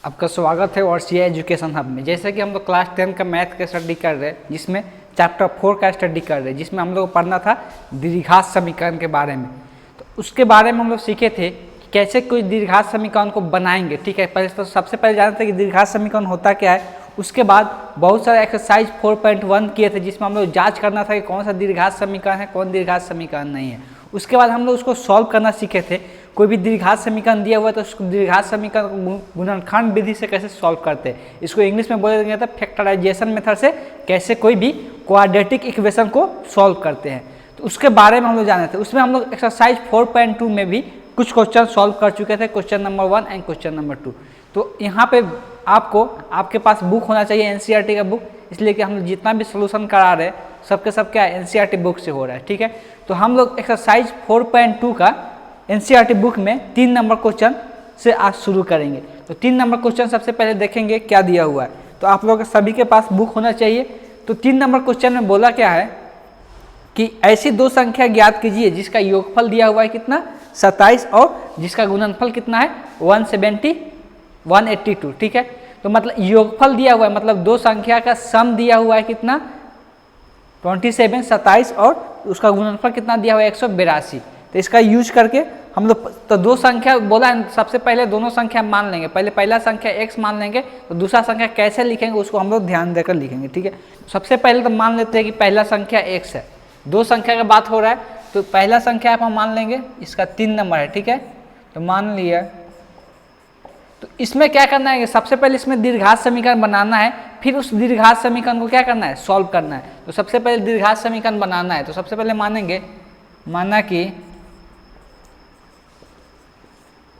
आपका स्वागत है और सी एजुकेशन हब में। जैसे कि हम लोग क्लास 10 का मैथ का स्टडी कर रहे हैं, जिसमें चैप्टर 4 का स्टडी कर रहे हैं, जिसमें हम लोग को पढ़ना था द्विघात समीकरण के बारे में। तो उसके बारे में हम लोग सीखे थे कि कैसे कोई द्विघात समीकरण को बनाएंगे। ठीक है, पहले तो सबसे पहले जानते हैं कि द्विघात समीकरण होता क्या है। उसके बाद बहुत सारे एक्सरसाइज 4.1 किए थे, जिसमें हम लोग जाँच करना था कि कौन सा द्विघात समीकरण है, कौन द्विघात समीकरण नहीं है। उसके बाद हम लोग उसको सॉल्व करना सीखे थे। कोई भी द्विघात समीकरण दिया हुआ है तो उसको द्विघात समीकरण को गुणनखंड विधि से कैसे सॉल्व करते हैं, इसको इंग्लिश में बोला गया था फैक्टराइजेशन मेथड से कैसे कोई भी क्वाड्रेटिक इक्वेशन को सॉल्व करते हैं। तो उसके बारे में हम लोग जाने थे। उसमें हम लोग एक्सरसाइज 4.2 में भी कुछ क्वेश्चन सॉल्व कर चुके थे, question number 1 and question number 2। तो यहाँ पे आपके पास बुक होना चाहिए एनसीईआरटी का बुक, इसलिए कि हम लोग जितना भी सोल्यूशन करा रहे हैं सबके सब क्या एनसीईआरटी बुक से हो रहा है। ठीक है, तो हम लोग एक्सरसाइज 4.2 का एनसीईआरटी बुक में 3 नंबर क्वेश्चन से आज शुरू करेंगे। तो 3 नंबर क्वेश्चन सबसे पहले देखेंगे क्या दिया हुआ है। तो आप लोग सभी के पास बुक होना चाहिए। तो 3 नंबर क्वेश्चन में बोला क्या है कि ऐसी दो संख्या ज्ञात कीजिए जिसका योगफल दिया हुआ है कितना 27 और जिसका गुणनफल कितना है 182। ठीक है, तो मतलब योगफल दिया हुआ है, मतलब दो संख्या का सम दिया हुआ है कितना 27, 27 और उसका गुणनफल कितना दिया हुआ है 182। तो इसका यूज करके हम लोग तो दो संख्या बोला है, सबसे पहले दोनों संख्या मान लेंगे। पहले पहला संख्या x मान लेंगे, तो दूसरा संख्या कैसे लिखेंगे उसको हम लोग ध्यान देकर लिखेंगे। ठीक है, सबसे पहले तो मान लेते हैं कि पहला संख्या x है। दो संख्या का बात हो रहा है तो पहला संख्या आप हम मान लेंगे, इसका 3 नंबर है। ठीक है, तो मान लिया। तो इसमें क्या करना है, सबसे पहले इसमें द्विघात समीकरण बनाना है, फिर उस द्विघात समीकरण को क्या करना है सॉल्व करना है। तो सबसे पहले द्विघात समीकरण बनाना है। तो सबसे पहले मानेंगे, माना कि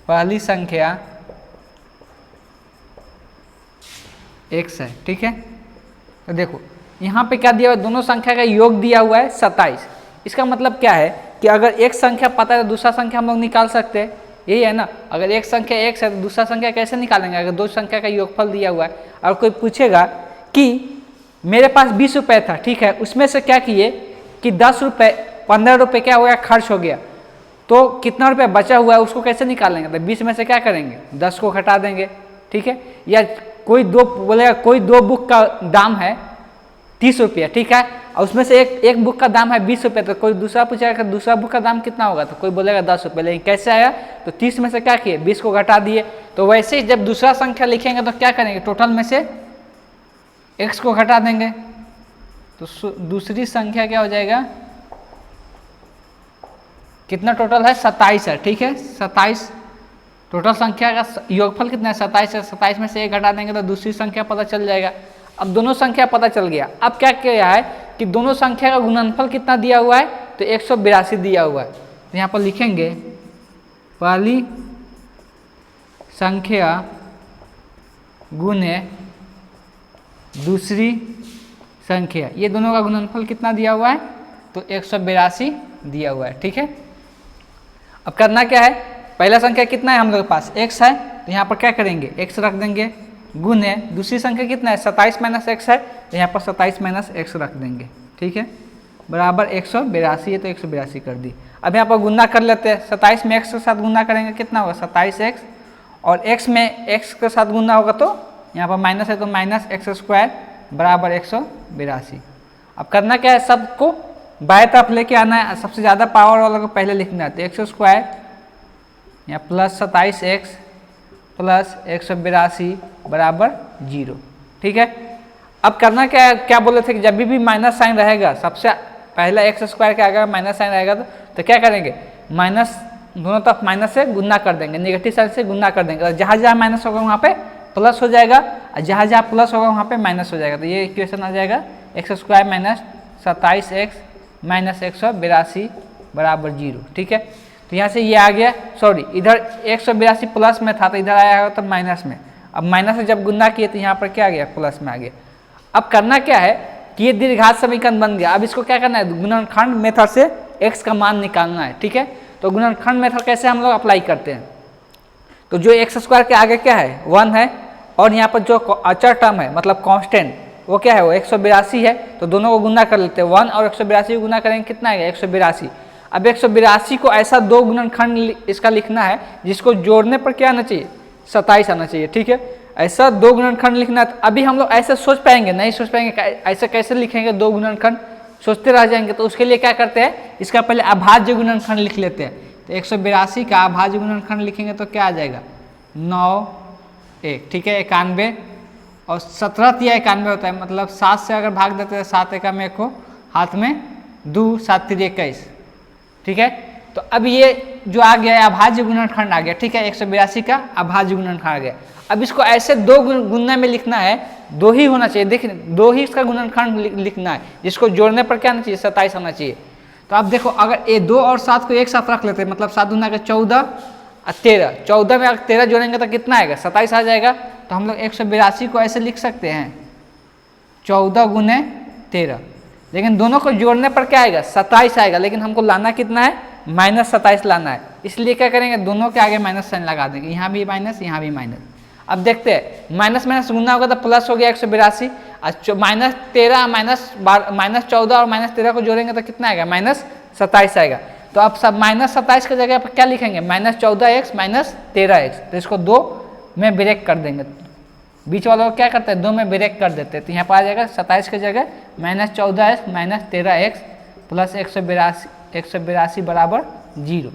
पहली संख्या x है। ठीक है, तो देखो यहाँ पे क्या दिया हुआ है, दोनों संख्या का योग दिया हुआ है 27। इसका मतलब क्या है कि अगर एक संख्या पता है तो दूसरा संख्या हम लोग निकाल सकते हैं, यही है ना। अगर एक संख्या x है तो दूसरा संख्या कैसे निकालेंगे, अगर दो संख्या का योगफल दिया हुआ है। और कोई पूछेगा कि मेरे पास 20 रुपये था, ठीक है, उसमें से क्या किए कि 10 रुपये 15 रुपये क्या हो गया खर्च हो गया, तो कितना रुपया बचा हुआ है उसको कैसे निकालेंगे। तो 20 में से क्या करेंगे 10 को घटा देंगे। ठीक है, या कोई दो बोलेगा कोई दो बुक का दाम है 30 रुपया, ठीक है, और उसमें से एक बुक का दाम है 20 रुपये। तो कोई दूसरा पूछेगा कि दूसरा बुक का दाम कितना होगा, तो कोई बोलेगा 10 रुपये। लेकिन कैसे आया, तो 30 में से क्या किए 20 को घटा दिए। तो वैसे ही जब दूसरा संख्या लिखेंगे तो क्या करेंगे, टोटल में से x को घटा देंगे। तो दूसरी संख्या क्या हो जाएगा, कितना टोटल है 27 है। ठीक है, 27 टोटल संख्या का योगफल कितना है 27 है। 27 में से 1 घटा देंगे तो दूसरी संख्या पता चल जाएगा। अब दोनों संख्या पता चल गया। अब क्या किया है कि दोनों संख्या का गुणनफल कितना दिया हुआ है, तो 182 दिया हुआ है। तो यहाँ पर लिखेंगे पहली संख्या गुणे दूसरी संख्या, ये दोनों का गुणनफल कितना दिया हुआ है, तो 182 दिया हुआ है। ठीक है, अब करना क्या है, पहला संख्या कितना है हम लोग के पास x है, तो यहाँ पर क्या करेंगे x रख देंगे, गुणे दूसरी संख्या कितना है 27 माइनस x है, तो यहाँ पर 27 माइनस x रख देंगे। ठीक है, बराबर 182 है, तो 182 कर दी। अब यहाँ पर गुना कर लेते हैं, 27 में x के साथ गुना करेंगे कितना होगा 27x, और x में x के साथ गुना होगा तो यहाँ पर माइनस है तो माइनस x² बराबर 182। अब करना क्या है, सबको बाएं तरफ लेके आना है, सबसे ज़्यादा पावर वाला को पहले लिखना है। तो x² या प्लस 27x प्लस 182 बराबर 0। ठीक है, अब करना क्या है, क्या बोले थे कि जब भी माइनस साइन रहेगा, सबसे पहला x² के आगे माइनस साइन रहेगा तो क्या करेंगे, माइनस दोनों तरफ माइनस से गुना कर देंगे, नेगेटिव साइन से गुना कर देंगे। और जहाँ जहाँ माइनस होगा वहाँ पे प्लस हो जाएगा, और जहाँ जहाँ प्लस होगा वहाँ पे माइनस हो जाएगा। तो ये इक्वेशन आ जाएगा x² माइनस 27x माइनस 182 बराबर 0। ठीक है, तो यहाँ से ये आ गया, सॉरी इधर 182 प्लस में था तो इधर आया होगा तो माइनस में। अब माइनस से जब गुना किए तो यहाँ पर क्या आ गया प्लस में आ गया। अब करना क्या है कि ये द्विघात समीकरण बन गया। अब इसको क्या करना है, गुणनखंड मेथड से x का मान निकालना है। ठीक है, तो गुणनखंड मेथड कैसे हम लोग अप्लाई करते हैं, तो जो x² के आगे क्या है 1 है, और यहाँ पर जो अचर टर्म है मतलब कांस्टेंट वो क्या है, वो 182 है। तो दोनों को गुना कर लेते हैं, 1 और 182 को गुना करेंगे कितना आएगा 182। अब 182 को ऐसा दो गुणनखंड इसका लिखना है जिसको जोड़ने पर क्या आना चाहिए 27 आना चाहिए। ठीक है, ऐसा दो गुणनखंड लिखना है। तो अभी हम लोग ऐसे सोच पाएंगे नहीं, सोच पाएंगे ऐसे कैसे लिखेंगे दो गुणनखंड, सोचते रह जाएंगे। तो उसके लिए क्या करते हैं, इसका पहले अभाज्य गुणनखंड लिख लेते हैं। तो 182 का अभाज्य गुणनखंड लिखेंगे तो क्या आ जाएगा 9 1, ठीक है 91 और 17 तिया 91 होता है, मतलब 7 से अगर भाग देते हैं 7 एका में को हाथ में 2 7 3 21, ठीक है। तो अब ये जो आ गया अभाज्य गुणनखंड आ गया, ठीक है 182 का अभाज्य गुणनखंड आ गया। अब इसको ऐसे दो गुणने में लिखना है, दो ही होना चाहिए, देखिए दो ही इसका गुणनखंड लिखना है, जिसको जोड़ने पर क्या आना चाहिए 27 होना चाहिए। तो अब देखो अगर ये 2 और 7 को एक साथ रख लेते हैं, मतलब 7 दूना का 14 और 13, 14 में अगर 13 जोड़ेंगे तो कितना आएगा 27 आ जाएगा। तो हम लोग 182 को ऐसे लिख सकते हैं 14 गुने 13, लेकिन दोनों को जोड़ने पर क्या आएगा 27 आएगा, लेकिन हमको लाना कितना है -27 लाना है। इसलिए क्या करेंगे दोनों के आगे माइनस साइन लगा देंगे, यहाँ भी माइनस यहाँ भी माइनस। अब देखते हैं माइनस माइनस गुना होगा तो प्लस हो गया 182, -13 -14 और -13 को जोड़ेंगे तो कितना आएगा -27 आएगा। तो अब सब -27 की जगह पर क्या लिखेंगे -14x -13x, तो इसको 2 में ब्रेक कर देंगे, बीच वालों को क्या करते हैं 2 में ब्रेक कर देते हैं। तो यहाँ पर आ जाएगा 27 की जगह -14x -13x प्लस 182 बराबर 0।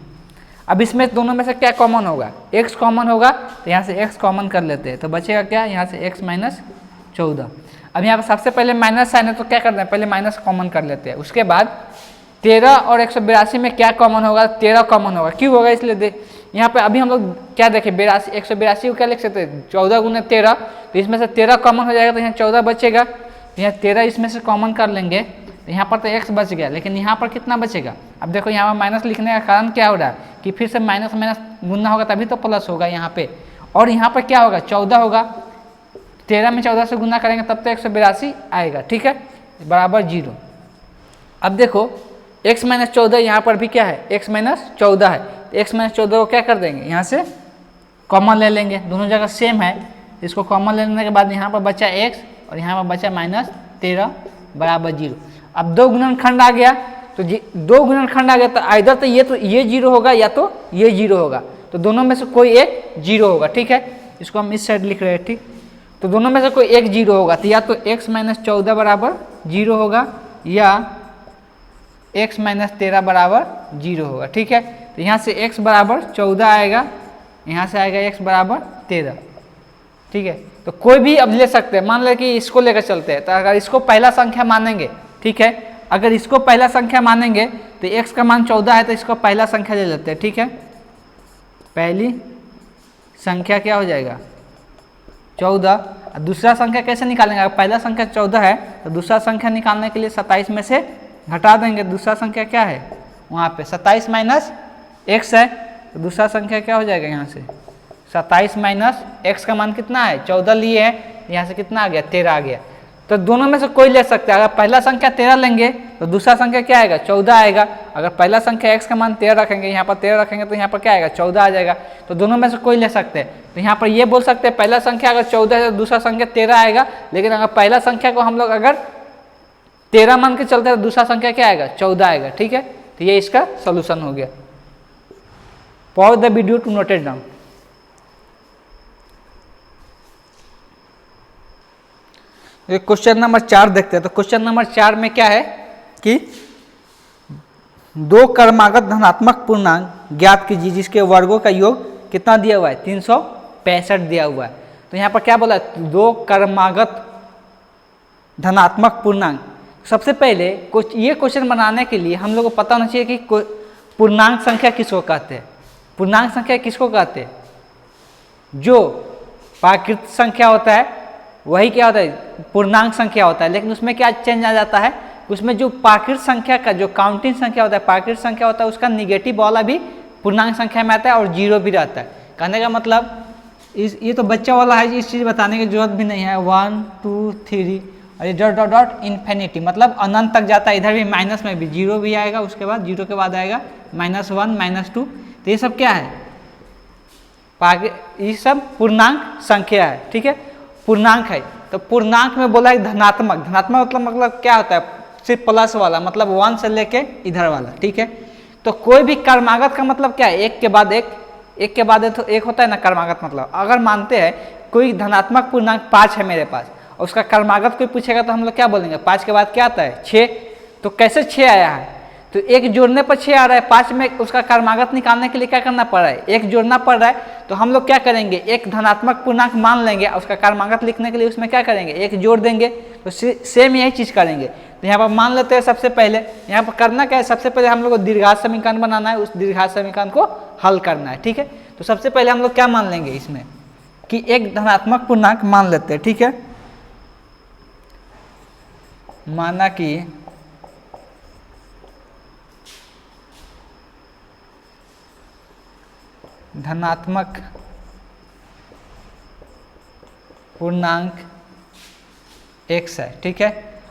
अब इसमें दोनों में से क्या कॉमन होगा, x कॉमन होगा, तो यहाँ से x कॉमन कर लेते हैं, तो बचेगा क्या यहाँ से x -14। अब यहाँ पर सबसे पहले माइनस साइन है तो क्या करते हैं पहले माइनस कॉमन कर लेते हैं। उसके बाद 13 और 182 में क्या कॉमन होगा 13 कॉमन होगा, क्यों होगा इसलिए देख यहाँ पे अभी हम लोग क्या देखें 182 को क्या लिख सकते हैं 14 गुने 13, तो इसमें से 13 कॉमन हो जाएगा तो यहाँ 14 बचेगा, तो यहाँ 13 इसमें से कॉमन कर लेंगे, तो यहाँ पर तो x बच गया, लेकिन यहाँ पर कितना बचेगा। अब देखो यहाँ पर माइनस लिखने का कारण क्या हो रहा है कि फिर से माइनस माइनस गुना होगा तभी तो प्लस होगा यहाँ पे, और यहाँ पर क्या होगा 14 होगा, 13 में 14 से गुना करेंगे तब तो 182 आएगा, ठीक है बराबर 0। अब देखो x -14 यहाँ पर भी क्या है x -14 है, तो x -14 को क्या कर देंगे यहाँ से कॉमन ले लेंगे, दोनों जगह सेम है, इसको कॉमन ले लेने के बाद यहाँ पर बचा x और यहाँ पर बचा -13 बराबर 0। अब दो गुणनखंड आ गया, तो दो गुणनखंड आ गया तो आइदर तो ये 0 होगा या तो ये 0 होगा, तो दोनों में से कोई एक 0 होगा, ठीक है इसको हम इस साइड लिख रहे हैं, ठीक। तो दोनों में से कोई एक 0 होगा, तो या तो x -14 बराबर 0 होगा या x -13 बराबर 0 होगा, ठीक है। तो यहाँ से x बराबर 14 आएगा, यहाँ से आएगा x बराबर 13, ठीक है। तो कोई भी अब ले सकते हैं, मान लें कि इसको लेकर चलते हैं, तो अगर इसको पहला संख्या मानेंगे, ठीक है अगर इसको पहला संख्या मानेंगे तो x का मान 14 है, तो इसको पहला संख्या ले लेते हैं, ठीक है। पहली संख्या क्या हो जाएगा 14, दूसरा संख्या कैसे निकालेंगे, अगर पहला संख्या 14 है तो दूसरा संख्या निकालने के लिए 27 में से घटा देंगे, दूसरा संख्या क्या है वहाँ पे 27 माइनस x है, तो दूसरा संख्या क्या हो जाएगा यहाँ से 27 माइनस x का मान कितना है 14 लिए है, यहाँ से कितना आ गया 13 आ गया। तो दोनों में से कोई ले सकते हैं, अगर पहला संख्या 13 लेंगे तो दूसरा संख्या क्या आएगा 14 आएगा, अगर पहला संख्या x का मान 13 रखेंगे यहाँ पर 13 रखेंगे तो यहाँ पर क्या आएगा 14 आ जाएगा। तो दोनों में से कोई ले सकते हैं, तो यहाँ पर ये बोल सकते हैं पहला संख्या अगर 14 है तो दूसरा संख्या 13 आएगा, लेकिन अगर पहला संख्या को हम लोग अगर 13 मान के चलते हैं तो दूसरा संख्या क्या आएगा 14 आएगा, ठीक है। तो ये इसका सोल्यूशन हो गया। Pause the video to note it down. Question number 4 देखते हैं। तो क्वेश्चन नंबर 4 में क्या है कि दो क्रमागत धनात्मक पूर्णांक ज्ञात कीजिए जिसके वर्गों का योग कितना दिया हुआ है 365 दिया हुआ है। तो यहाँ पर क्या बोला दो क्रमागत धनात्मक पूर्णांक। सबसे पहले ये क्वेश्चन बनाने के लिए हम लोग को पता होना चाहिए कि पूर्णांक संख्या किसको कहते हैं। पूर्णांक संख्या किसको कहते हैं, जो प्राकृत संख्या होता है वही क्या होता है पूर्णांक संख्या होता है, लेकिन उसमें क्या चेंज आ जाता है, उसमें जो प्राकृत संख्या का जो काउंटिंग संख्या होता है प्राकृत संख्या होता है उसका निगेटिव वाला भी पूर्णांक संख्या में आता है और 0 भी रहता है। कहने का मतलब ये तो बच्चा वाला है, इस चीज़ बताने की जरूरत भी नहीं है। 1 2 3 और ये डॉट डॉट डॉट इन्फिनिटी मतलब अनंत तक जाता है। इधर भी माइनस में भी 0 भी आएगा, उसके बाद 0 के बाद आएगा -1 -2। तो ये सब क्या है ये सब पूर्णांक संख्या है, ठीक है पूर्णांक है। तो पूर्णांक में बोला है धनात्मक, धनात्मक मतलब क्या होता है सिर्फ प्लस वाला, मतलब 1 से लेके इधर वाला, ठीक है। तो कोई भी क्रमागत का मतलब क्या है एक के बाद एक, एक के बाद एक होता है ना क्रमागत। मतलब अगर मानते हैं कोई धनात्मक पूर्णांक 5 है मेरे पास और उसका कर्मागत कोई पूछेगा तो हम लोग क्या बोलेंगे, 5 के बाद क्या आता है 6। तो कैसे 6 आया है, तो एक जोड़ने पर 6 आ रहा है, 5 में उसका कर्मागत निकालने के लिए क्या करना पड़ रहा है, एक जोड़ना पड़ रहा है। तो हम लोग क्या करेंगे, एक धनात्मक पूर्णांक मान लेंगे और उसका कर्मागत लिखने के लिए उसमें क्या करेंगे, एक जोड़ देंगे। तो सेम यही चीज़ करेंगे। तो यहाँ पर मान लेते हैं सबसे पहले, यहाँ पर करना क्या है, सबसे पहले हम लोग को दीर्घात समीकरण बनाना है, उस दीर्घात समीकरण को हल करना है। ठीक है, तो सबसे पहले हम लोग क्या मान लेंगे इसमें कि एक धनात्मक पूर्णांक मान लेते हैं। ठीक है, माना कि धनात्मक पूर्णांक x है। ठीक है,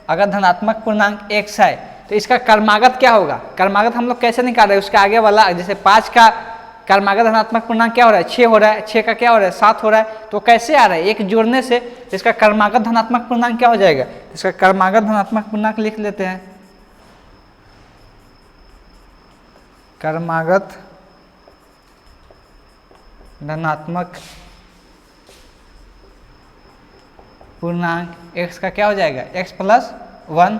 अगर धनात्मक पूर्णांक x है तो इसका कर्मागत क्या होगा, कर्मागत हम लोग कैसे निकाल रहे हैं, उसके आगे वाला जैसे 5 का कर्मागत धनात्मक पूर्णांक क्या हो रहा है, 6 हो रहा है, 6 का क्या हो रहा है 7 हो रहा है। तो कैसे आ रहा है, एक जोड़ने से इसका कर्मागत धनात्मक पूर्णांक क्या हो जाएगा, इसका कर्मागत धनात्मक पूर्णांक लिख लेते हैं। कर्मागत धनात्मक पूर्णांक x का क्या हो जाएगा, x + 1।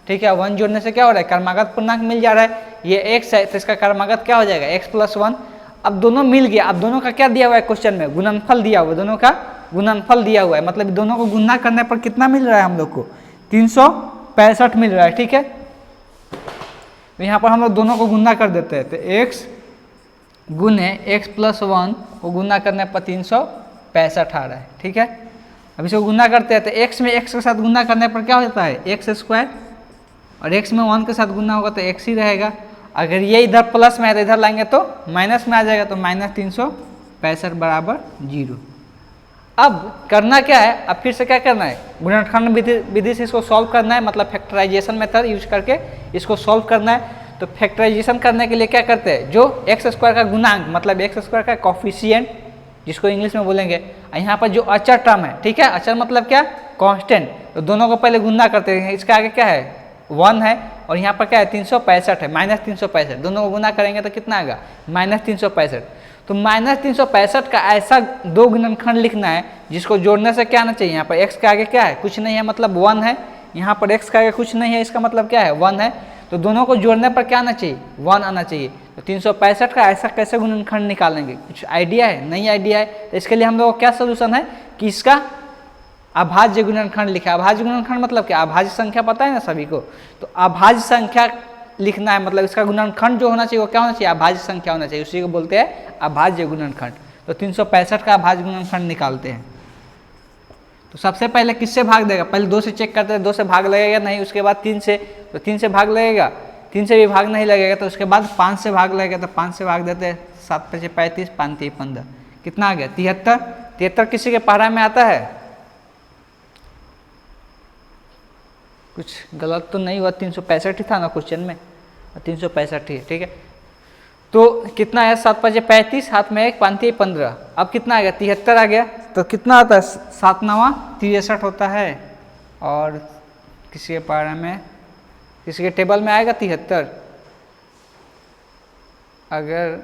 ठीक है, 1 जोड़ने से क्या हो रहा है, कर्मागत पूर्णांक मिल जा रहा है, ये x है तो इसका कर्मागत क्या हो जाएगा, x + 1। अब दोनों मिल गया, अब दोनों का क्या दिया हुआ है क्वेश्चन में, गुणनफल दिया हुआ है, दोनों का गुणनफल दिया हुआ है, मतलब दोनों को गुणा करने पर कितना मिल रहा है हम लोग को, 365 मिल रहा है। ठीक है, तो यहाँ पर हम लोग दोनों को गुणा कर देते हैं, तो x गुने x + 1 को गुना करने पर 365 आ रहा है। ठीक है, अब इसको गुना करते हैं तो x में x के साथ गुना करने पर क्या होता है, x² और x में 1 के साथ गुना होगा तो x ही रहेगा। अगर ये इधर प्लस में है तो इधर लाएंगे तो माइनस में आ जाएगा, तो -365 बराबर 0। अब करना क्या है, अब फिर से क्या करना है, गुणनखंड विधि से इसको सॉल्व करना है, मतलब फैक्टराइजेशन मेथड यूज करके इसको सॉल्व करना है। तो फैक्टराइजेशन करने के लिए क्या करते हैं, जो x² का गुणांक मतलब x² का कॉफिशिएंट जिसको इंग्लिश में बोलेंगे, यहाँ पर जो अचर टर्म है, ठीक है, अचर मतलब क्या, कांस्टेंट, तो दोनों को पहले गुणा करते हैं। इसका आगे क्या है 1 है और यहाँ पर क्या है 365 है, -365, दोनों को गुना करेंगे तो कितना आएगा -365। तो -365 का ऐसा दो गुणनखंड लिखना है जिसको जोड़ने से क्या आना चाहिए, यहाँ पर x के आगे क्या है कुछ नहीं है मतलब 1 है, यहाँ पर x के आगे कुछ नहीं है इसका मतलब क्या है 1 है, तो दोनों को जोड़ने पर क्या आना चाहिए 1 आना चाहिए। तो 365 का ऐसा कैसे गुणनखंड निकालेंगे, कुछ आइडिया है, नहीं आइडिया है, तो इसके लिए हम लोग को क्या सोल्यूशन है कि इसका अभाज्य गुणनखंड लिखा है। अभाज्य गुणनखंड मतलब क्या, अभाज्य संख्या पता है ना सभी को, तो अभाज्य संख्या लिखना है, मतलब इसका गुणनखंड जो होना चाहिए वो क्या होना चाहिए, अभाज्य संख्या होना चाहिए, उसी को बोलते हैं अभाज्य गुणनखंड। तो 365 का अभाज्य गुणनखंड निकालते हैं। तो सबसे पहले किससे भाग देगा, पहले 2 से चेक करते हैं 2 से भाग लगेगा नहीं, उसके बाद 3 से, तो 3 से भाग लगेगा, 3 से भी भाग नहीं लगेगा तो उसके बाद 5 से भाग लगेगा, तो 5 से भाग देते हैं, 7 × 5 = 35, 5 × 3 = 15, कितना आ गया 73। 73 किसी के पारा में आता है, कुछ गलत तो नहीं हुआ, 365 ही था ना क्वेश्चन में, 365 ही है। ठीक है, तो कितना है 7 × 5 = 35, हाथ में 1, 5 × 3 = 15, अब कितना आ गया 73 आ गया। तो कितना आता है 7 × 9 = 63 होता है, और किसी के पारा में किसी के टेबल में आएगा 73, अगर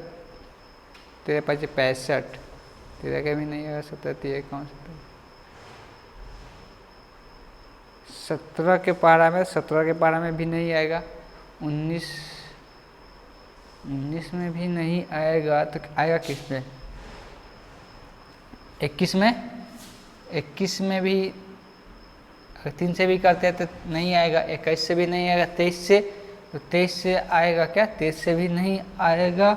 3 × 5 = 65, 13 का भी नहीं आएगा, 17 कौन सा 17 के पारा में, 17 के पारा में भी नहीं आएगा, 19 में भी नहीं आएगा, तो आएगा किस में 21 में, 21 में भी 3 से भी करते हैं तो नहीं आएगा, 21 से भी नहीं आएगा, 23 से, तो 23 से आएगा क्या, 23 से भी नहीं आएगा,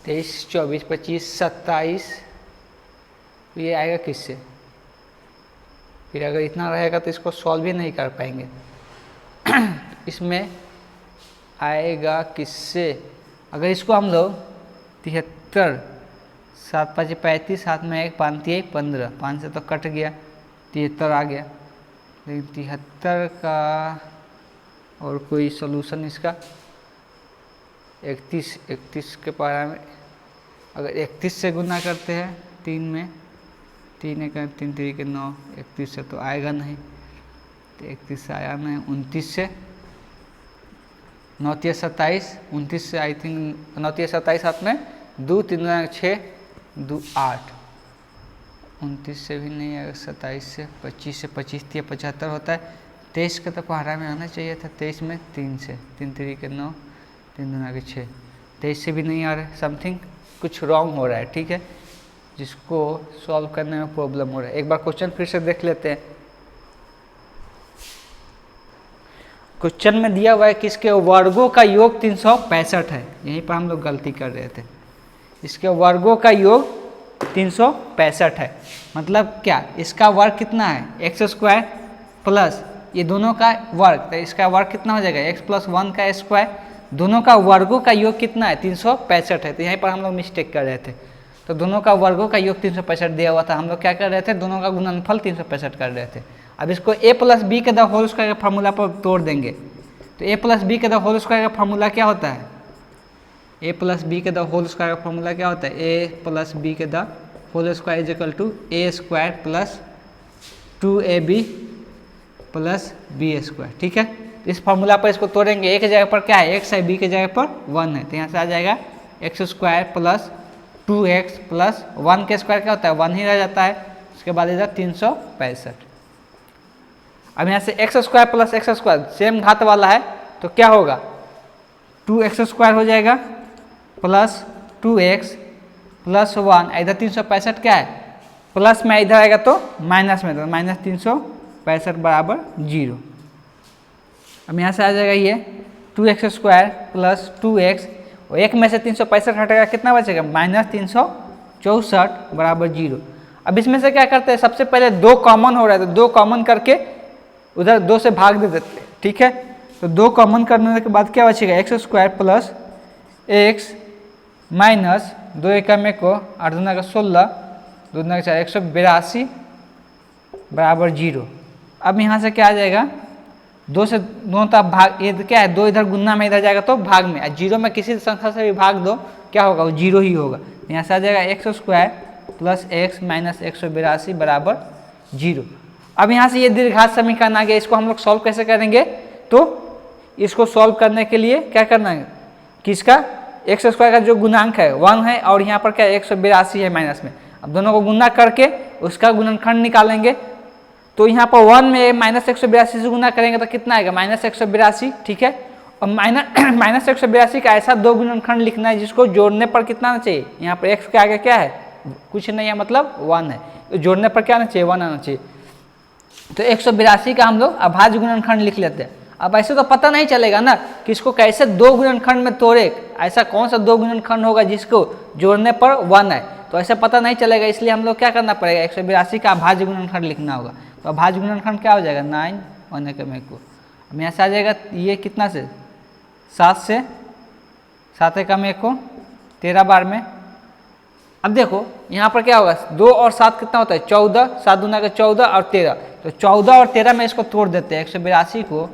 23, 24, 25, 27, ये आएगा किससे, फिर अगर इतना रहेगा तो इसको सॉल्व भी नहीं कर पाएंगे। इसमें आएगा किससे, अगर इसको हम लोग 73, 7 × 5 = 35, हाथ में 1, 5 × 3 = 15, 5 से तो कट गया, 73 आ गया, लेकिन 73 का और कोई सोल्यूशन इसका 31 के पारा में, अगर 31 से गुना करते हैं 3 में, 3 × 3 = 3 × 9, 31 से तो आएगा नहीं, तो 31 से आया नहीं, 29 से, 9 × 3 = 27, 29 से आई थिंक 9 × 3 = 27, हाथ में 2, 3 × 6 = 2, 8, 29 से भी नहीं आएगा, 27 से, 25 से, 25 3 75 होता है। 23 का तो पहाड़ा में आना चाहिए था, 23 में 3 से, 3 3 के 9, 3 2 के 6, 23 से भी नहीं आ रहा है, समथिंग कुछ रॉन्ग हो रहा है, ठीक है, जिसको सॉल्व करने में प्रॉब्लम हो रहा है। एक बार क्वेश्चन फिर से देख लेते हैं। क्वेश्चन में दिया हुआ है कि इसके वर्गों का योग 365 है, यहीं पर हम लोग गलती कर रहे थे। इसके वर्गों का योग 365 है, मतलब क्या, इसका वर्ग कितना है, एक्स स्क्वायर प्लस ये दोनों का वर्ग, तो इसका वर्ग कितना हो जाएगा, x + 1 का स्क्वायर, दोनों का वर्गों का योग कितना है, 365 है। तो यहीं पर हम लोग मिस्टेक कर रहे थे, तो दोनों का वर्गों का योग 365 दिया हुआ था, हम लोग क्या कर रहे थे, दोनों का गुणनफल 365 कर रहे थे। अब इसको a + b के द होल स्क्वायर के फार्मूला पर तोड़ देंगे, तो a + b के द होल स्क्वायर का फार्मूला क्या होता है, a + b के द होल स्क्वायर का फार्मूला क्या होता है, a + b के the whole square is equal to a² + 2ab + b², ठीक है। इस फार्मूला पर इसको तोड़ेंगे, a की जगह पर क्या है, x है, b की जगह पर 1 है, तो यहाँ से आ जाएगा x² + 2x + 1 के स्क्वायर क्या होता है, 1 ही रह जाता है, उसके बाद इधर 365। अब यहाँ से x² + x² सेम घात वाला है, तो क्या होगा, 2x² हो जाएगा प्लस 2x + 1, इधर 365 क्या है, प्लस में इधर आएगा तो माइनस में, तो -365 बराबर 0। अब यहाँ से आ जाएगा ये 2x² + 2x, और एक में से 365 हटेगा, कितना बचेगा, -364 बराबर 0। अब इसमें से क्या करते हैं, सबसे पहले 2 कॉमन हो रहा है, तो 2 कॉमन करके उधर 2 से भाग दे देते हैं, ठीक है। तो 2 कॉमन करने के बाद क्या बचेगा, x² + x माइनस 2 एकम 1 को 8 दूना का 16, 2 दूना का 4, 182 बराबर 0। अब यहाँ से क्या आ जाएगा, 2 से दोनों तरफ भाग, ये क्या है, 2 इधर गुना में इधर जाएगा तो भाग में, 0 में किसी संख्या से भी भाग दो क्या होगा, वो 0 ही होगा। यहाँ से आ जाएगा x² + x माइनस 182 बराबर 0। अब यहाँ से ये दीर्घात समीकरण आ गया, इसको हम लोग सॉल्व कैसे करेंगे, तो इसको सॉल्व करने के लिए क्या करना है कि इसका x² का जो गुणांक है 1 है, और यहाँ पर क्या 182 है माइनस में, अब दोनों को गुना करके उसका गुणनखंड निकालेंगे, तो यहाँ पर 1 में -182 से गुना करेंगे तो कितना आएगा, -182, ठीक है। और -182 का ऐसा 2 गुणनखंड लिखना है जिसको जोड़ने पर कितना आना चाहिए, यहाँ पर x के आगे क्या है, कुछ नहीं है, मतलब 1 है, तो जोड़ने पर क्या आना चाहिए, 1 आना चाहिए। तो 182 का हम लोग अभाज्य गुणनखंड लिख लेते हैं। अब ऐसे तो पता नहीं चलेगा ना कि इसको कैसे 2 गुणनखंड में तोड़े, ऐसा कौन सा 2 गुणनखंड होगा जिसको जोड़ने पर 1 है, तो ऐसे पता नहीं चलेगा, इसलिए हम लोग क्या करना पड़ेगा, 182 का अभाज्य गुणनखंड लिखना होगा। तो अभाज्य गुणनखंड क्या हो जाएगा, 9 1 एकम 1 को, अब यहाँ से आ जाएगा ये कितना से 7 से, 7 एकम 1 को 13 बार में। अब देखो यहाँ पर क्या होगा, 2 और 7 कितना होता है, 14, 7 दूना का 14 और 13, तो 14 और 13 में इसको तोड़ देते हैं, 182 को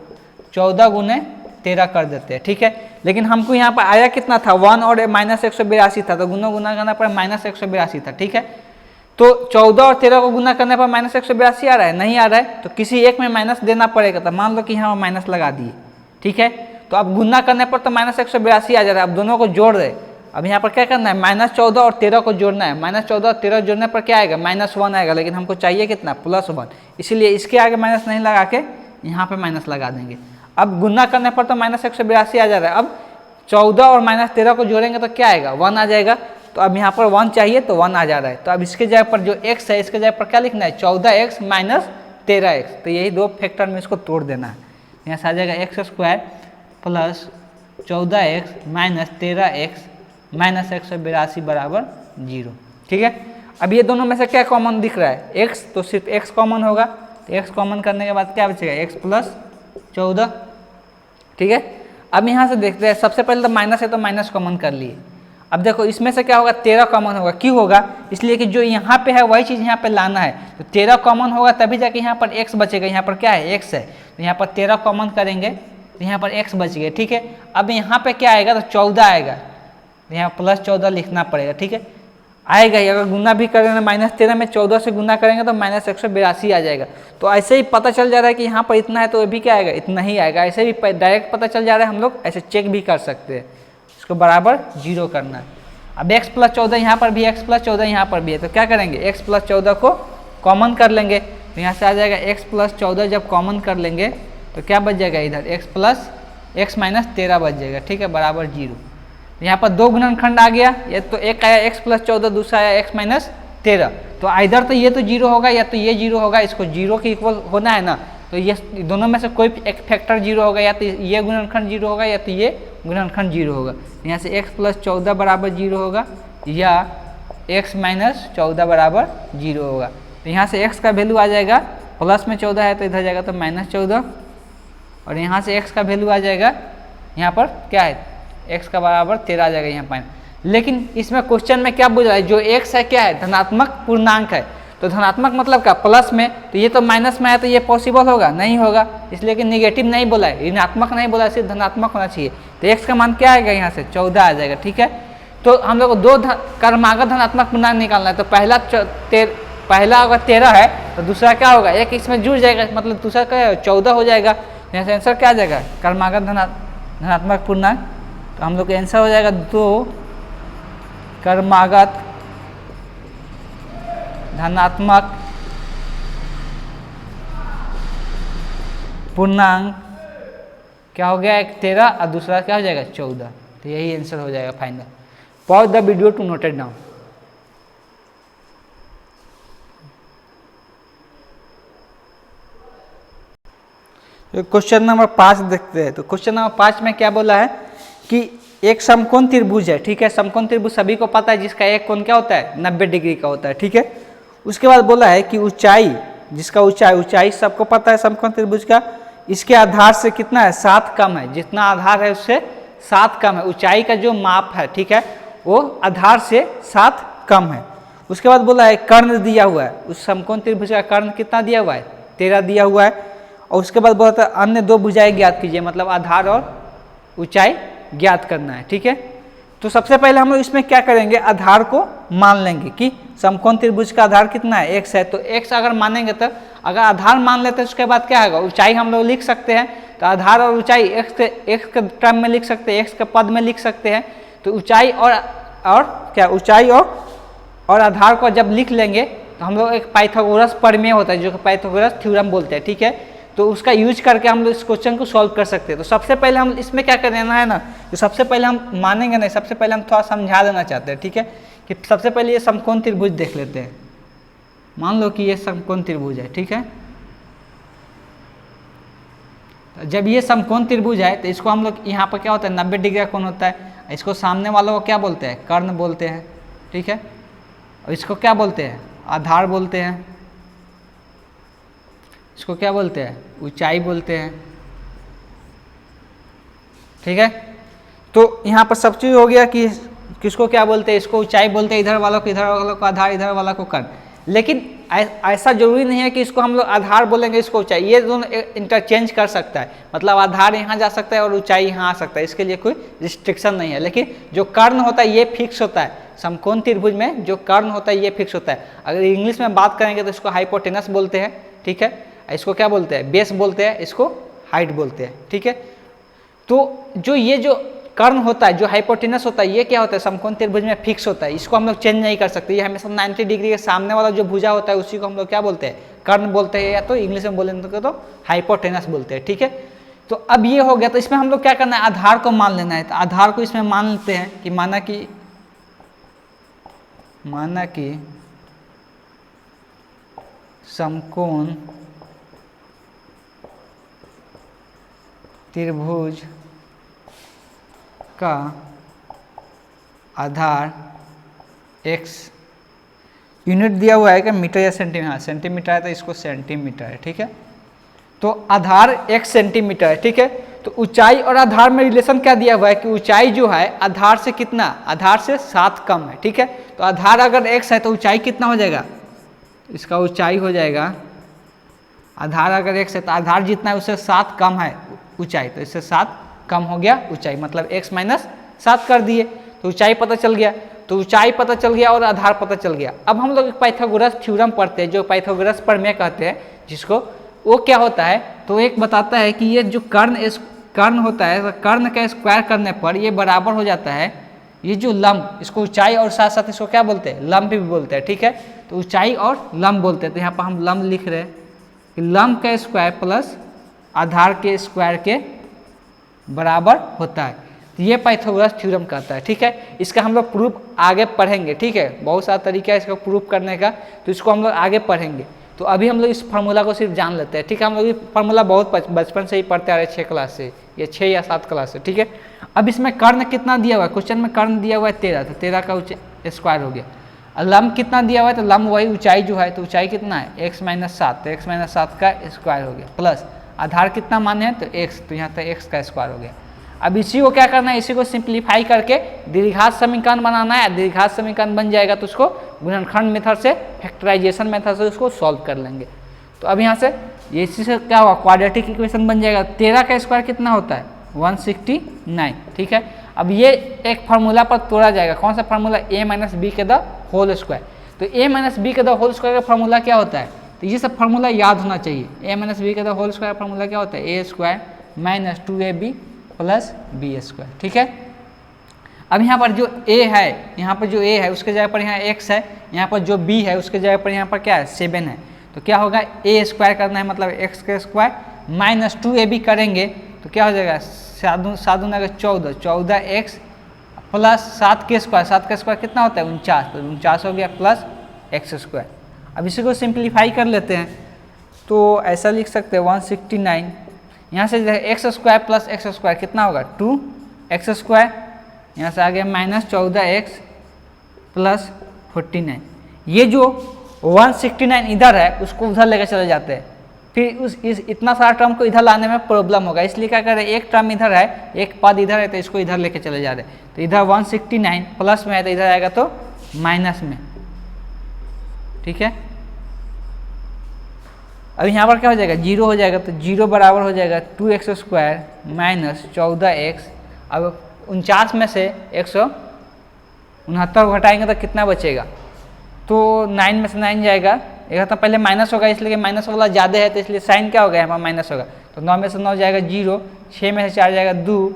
14 गुने 13 कर देते हैं, ठीक है। लेकिन हमको यहाँ पर आया कितना था, 1 और -182 था, तो गुना करना पर -182 था, ठीक है। तो 14 और 13 को गुना करने पर -182 आ रहा है, नहीं आ रहा है, तो किसी एक में माइनस देना पड़ेगा, तो मान लो कि यहाँ माइनस लगा दिए, ठीक है। तो अब गुना करने पर तो -182 आ जा रहा है, अब दोनों को जोड़ रहे, अब यहाँ पर क्या करना है, -14 और 13 को जोड़ना है, -14 और 13 जोड़ने पर क्या आएगा, -1 आएगा, लेकिन हमको चाहिए कितना, +1, इसीलिए इसके आगे माइनस नहीं लगा के यहाँ पे माइनस लगा देंगे। अब गुना करने पर तो -182 आ जा रहा है, अब 14 और -13 को जोड़ेंगे तो क्या आएगा, 1 आ जाएगा, तो अब यहाँ पर 1 चाहिए तो 1 आ जा रहा है, तो अब इसके जगह पर जो x है, इसके जगह पर क्या लिखना है, 14x माइनस 13x, तो यही 2 फैक्टर में इसको तोड़ देना है। यहाँ से आ जाएगा x² + 14x minus 13x minus 182 बराबर 0, ठीक है। अब ये दोनों में से क्या कॉमन दिख रहा है, x, तो सिर्फ x कॉमन होगा, तो x कॉमन करने के बाद क्या बचेगा, x + 14, ठीक है। अब यहाँ से देखते हैं, सबसे पहले तो माइनस है तो माइनस कॉमन कर लिए। अब देखो इसमें से क्या होगा, 13 कॉमन होगा, क्यों होगा, इसलिए कि जो यहाँ पे है वही चीज़ यहाँ पे लाना है, तो 13 कॉमन होगा तभी जाके यहाँ पर x बचेगा, यहाँ पर क्या है, x है, तो यहाँ पर 13 कॉमन करेंगे तो यहाँ पर x बच गया, ठीक है। अब यहाँ पे क्या आएगा, तो 14 आएगा, यहाँ +14 लिखना पड़ेगा, ठीक है, आएगा ही। अगर गुना भी करेंगे -13 में 14 से गुना करेंगे तो -182 आ जाएगा। तो ऐसे ही पता चल जा रहा है कि यहाँ पर इतना है, तो ये भी क्या आएगा, इतना ही आएगा। ऐसे भी डायरेक्ट पता चल जा रहा है, हम लोग ऐसे चेक भी कर सकते हैं, इसको बराबर 0 करना है। अब x प्लस 14 यहाँ पर भी, x प्लस 14 यहाँ पर भी है, तो क्या करेंगे x प्लस 14 को कॉमन कर लेंगे, तो यहाँ से आ जाएगा x प्लस 14 जब कॉमन कर लेंगे तो क्या बच जाएगा इधर x प्लस x माइनस 13 बच जाएगा, ठीक है, बराबर 0। यहाँ पर दो गुणनखंड आ गया, ये तो एक आया x प्लस 14, दूसरा आया x माइनस 13, तो इधर तो ये तो 0 होगा या तो ये 0 होगा, इसको 0 के इक्वल होना है ना, तो ये दोनों में से कोई एक फैक्टर 0 होगा, या तो ये गुणनखंड 0 होगा या तो ये गुणनखंड 0 होगा। यहाँ से x प्लस 14 बराबर 0 होगा या x माइनस 14 बराबर 0 होगा। तो यहाँ से x का वैल्यू आ जाएगा, प्लस में 14 है तो इधर जाएगा तो माइनस 14, और यहाँ से x का वैल्यू आ जाएगा, यहाँ पर क्या है x का बराबर 13 आ जाएगा यहाँ पर। लेकिन इसमें क्वेश्चन में क्या पूछ रहा है, जो x है क्या है, धनात्मक पूर्णांक है, तो धनात्मक मतलब क्या, प्लस में, तो ये तो माइनस में है तो ये पॉसिबल होगा नहीं होगा, इसलिए कि नेगेटिव नहीं बोला है, ऋणात्मक नहीं बोला, सिर्फ धनात्मक होना चाहिए। तो x का मान क्या आएगा, यहाँ से 14 आ जाएगा, ठीक है। तो हम लोग को दो क्रमागत धनात्मक पूर्णांक निकालना है, तो पहला अगर 13 है तो दूसरा क्या होगा, एक इसमें जुड़ जाएगा, मतलब दूसरा क्या 14 हो जाएगा। यहाँ से आंसर क्या आ जाएगा, क्रमागत धनात्मक पूर्णांक, तो हम लोग का आंसर हो जाएगा 2 क्रमागत धनात्मक पूर्णांक क्या हो गया, एक 13 और दूसरा क्या हो जाएगा 14, तो यही आंसर हो जाएगा final. Pause the video to note it down. Question number 5 देखते हैं। तो क्वेश्चन नंबर 5 में क्या बोला है कि एक समकोण त्रिभुज है, ठीक है, समकोण त्रिभुज सभी को पता है, जिसका एक कोण क्या होता है 90 डिग्री का होता है, ठीक है। उसके बाद बोला है कि ऊंचाई, जिसका ऊंचाई सबको पता है समकोण त्रिभुज का, इसके आधार से कितना है 7 कम है, जितना आधार है उससे 7 कम है, ऊंचाई का जो माप है, ठीक है, वो आधार से 7 कम है। उसके बाद बोला है कर्ण दिया हुआ है, उस समकोण त्रिभुज का कर्ण कितना दिया हुआ है 13 दिया हुआ है। और उसके बाद बोला था अन्य 2 भुजाएं ज्ञात कीजिए, मतलब आधार और ऊंचाई ज्ञात करना है, ठीक है। तो सबसे पहले हम लोग इसमें क्या करेंगे, आधार को मान लेंगे कि समकोण त्रिभुज का आधार कितना है x है, तो x अगर मानेंगे तो अगर आधार मान लेते हैं उसके बाद क्या होगा, ऊंचाई हम लोग लिख सकते हैं, तो आधार और ऊंचाई x के टर्म में लिख सकते हैं, x के पद में लिख सकते हैं। तो ऊंचाई और क्या, ऊंचाई और आधार को जब लिख लेंगे तो हम लोग एक पाइथागोरस प्रमेय होता है, जो कि पाइथागोरस थ्योरम बोलते हैं, ठीक है, तो उसका यूज करके हम लोग इस क्वेश्चन को सॉल्व कर सकते हैं। तो सबसे पहले हम इसमें क्या करना है ना, तो सबसे पहले हम मानेंगे नहीं, सबसे पहले हम थोड़ा समझा देना चाहते हैं, ठीक है, कि सबसे पहले ये समकोण त्रिभुज देख लेते हैं। मान लो कि ये समकोण त्रिभुज है, ठीक है, तो जब ये समकोण त्रिभुज है तो इसको हम लोग यहाँ पर क्या होता है 90 डिग्री का कोण होता है, इसको सामने वालों को क्या बोलते हैं, कर्ण बोलते हैं, ठीक है, और इसको क्या बोलते हैं, आधार बोलते हैं, इसको क्या बोलते हैं, ऊंचाई बोलते हैं, ठीक है। तो यहाँ पर सब चीज़ हो गया कि किसको क्या बोलते हैं, इसको ऊंचाई बोलते हैं, इधर वालों को आधार, इधर वाला को कर्ण। लेकिन ऐसा जरूरी नहीं है कि इसको हम लोग आधार बोलेंगे, इसको ऊंचाई, ये दोनों इंटरचेंज कर सकता है, मतलब आधार यहाँ जा सकता है और ऊंचाई यहाँ आ सकता है, इसके लिए कोई रिस्ट्रिक्शन नहीं है। लेकिन जो कर्ण होता है ये फिक्स होता है, समकोण त्रिभुज में जो कर्ण होता है ये फिक्स होता है। अगर इंग्लिश में बात करेंगे तो इसको हाइपोटेनस बोलते हैं, ठीक है, इसको क्या बोलते हैं, बेस बोलते हैं, इसको हाइट बोलते हैं, ठीक है। तो जो कर्ण होता है, जो हाइपोटेनस होता है, ये क्या होता है समकोण त्रिभुज में फिक्स होता है, इसको हम लोग चेंज नहीं कर सकते, ये हमेशा 90 डिग्री के सामने वाला जो भुजा होता है उसी को हम लोग क्या बोलते हैं, कर्ण बोलते हैं, या तो इंग्लिश में बोलेंगे तो हाइपोटेनस बोलते हैं, ठीक है। तो अब ये हो गया, तो इसमें हम लोग क्या करना है, आधार को मान लेना है। तो आधार को इसमें मान लेते हैं कि माना कि समकोण त्रिभुज का आधार x, यूनिट दिया हुआ है क्या, मीटर या सेंटीमीटर, हाँ सेंटीमीटर है तो इसको सेंटीमीटर है, ठीक है। तो आधार x सेंटीमीटर है, ठीक है। तो ऊंचाई और आधार में रिलेशन क्या दिया हुआ है कि ऊंचाई जो है आधार से कितना, आधार से 7 कम है, ठीक है। तो आधार अगर x है तो ऊंचाई कितना हो जाएगा, इसका ऊंचाई हो जाएगा, आधार अगर x है तो आधार जितना है उससे 7 कम है ऊंचाई, तो इससे 7 कम हो गया ऊंचाई, मतलब x माइनस 7 कर दिए, तो ऊंचाई पता चल गया। तो ऊंचाई पता चल गया और आधार पता चल गया। अब हम लोग पाइथागोरस थ्योरम पढ़ते हैं, जो पाइथागोरस प्रमेय कहते हैं, जिसको वो क्या होता है, तो एक बताता है कि ये जो कर्ण होता है, कर्ण का स्क्वायर करने पर ये बराबर हो जाता है ये जो लंब, इसको ऊंचाई और साथ साथ इसको क्या बोलते हैं, लंब भी बोलते हैं, ठीक है। तो ऊंचाई और लंब बोलते हैं, तो यहाँ पर हम लंब लिख रहे हैं कि लंब का स्क्वायर प्लस आधार के स्क्वायर के बराबर होता है। तो ये पाइथागोरस थ्योरम कहता है, ठीक है। इसका हम लोग प्रूफ आगे पढ़ेंगे, ठीक है। बहुत सारा तरीका है इसका प्रूफ करने का, तो इसको हम लोग आगे पढ़ेंगे। तो अभी हम लोग इस फार्मूला को सिर्फ जान लेते हैं, ठीक है। हम लोग ये फार्मूला बहुत बचपन से ही पढ़ते आ रहे हैं, 6 क्लास से, ये 6 या 7 क्लास से, ठीक है। अब इसमें कर्ण कितना दिया हुआ है, क्वेश्चन में कर्ण दिया हुआ है 13, तो 13 का स्क्वायर हो गया। और लंब कितना दिया हुआ है, तो लंब वही ऊंचाई जो है, तो ऊंचाई कितना है x - 7, तो x - 7 का स्क्वायर हो गया, प्लस आधार कितना माने हैं, तो x, तो यहाँ तक x का स्क्वायर हो गया। अब इसी को क्या करना है, इसी को सिंप्लीफाई करके द्विघात समीकरण बनाना है। द्विघात समीकरण बन जाएगा तो उसको गुणनखंड मेथड से, फैक्टराइजेशन मेथड से उसको सॉल्व कर लेंगे। तो अब यहाँ से ये इसी से क्या होगा, क्वाड्रेटिक इक्वेशन बन जाएगा। 13 का स्क्वायर कितना होता है, 169, ठीक है। अब ये एक फार्मूला पर तोड़ा जाएगा, कौन सा फार्मूला, a - b के द होल स्क्वायर। तो a - b के द होल स्क्वायर का फार्मूला क्या होता है, तो ये सब फार्मूला याद होना चाहिए। a - b के द होल स्क्वायर फार्मूला क्या होता है, a² - 2ab + b², ठीक है। अब यहाँ पर जो a है, यहाँ पर जो a है उसके जगह पर यहाँ x है, यहाँ पर जो b है उसके जगह पर यहाँ पर क्या है, 7 है। तो क्या होगा, a² करना है, मतलब x का स्क्वायर - 2ab करेंगे तो क्या हो जाएगा, 7 × 14, 14x + 7 के स्क्वायर, 7 का स्क्वायर कितना होता है, 49, तो 49 हो गया, प्लस x²। अब इसी को सिंप्लीफाई कर लेते हैं, तो ऐसा लिख सकते हैं 169, यहाँ से x² + x² कितना होगा, 2x², यहाँ से आ गया -14x + 49। ये जो 169 इधर है उसको उधर लेकर चले जाते हैं, फिर इतना सारा टर्म को इधर लाने में प्रॉब्लम होगा, इसलिए क्या कर रहे हैं, एक टर्म इधर है, एक पद इधर है, तो इसको इधर लेके चले जा रहे हैं। तो इधर 169 प्लस में है, तो इधर आएगा तो माइनस में, ठीक है। अब यहाँ पर क्या हो जाएगा, 0 हो जाएगा, तो 0 बराबर हो जाएगा 2x² - 14x। अब 49 में से 169 घटाएंगे तो कितना बचेगा, तो 9 में से 9 जाएगा, एक तो पहले माइनस होगा, इसलिए माइनस वाला ज़्यादा है, तो इसलिए साइन क्या होगा, यहाँ पर माइनस होगा। तो 9 में से 9 जाएगा 0, 6 में से 4 जाएगा 2,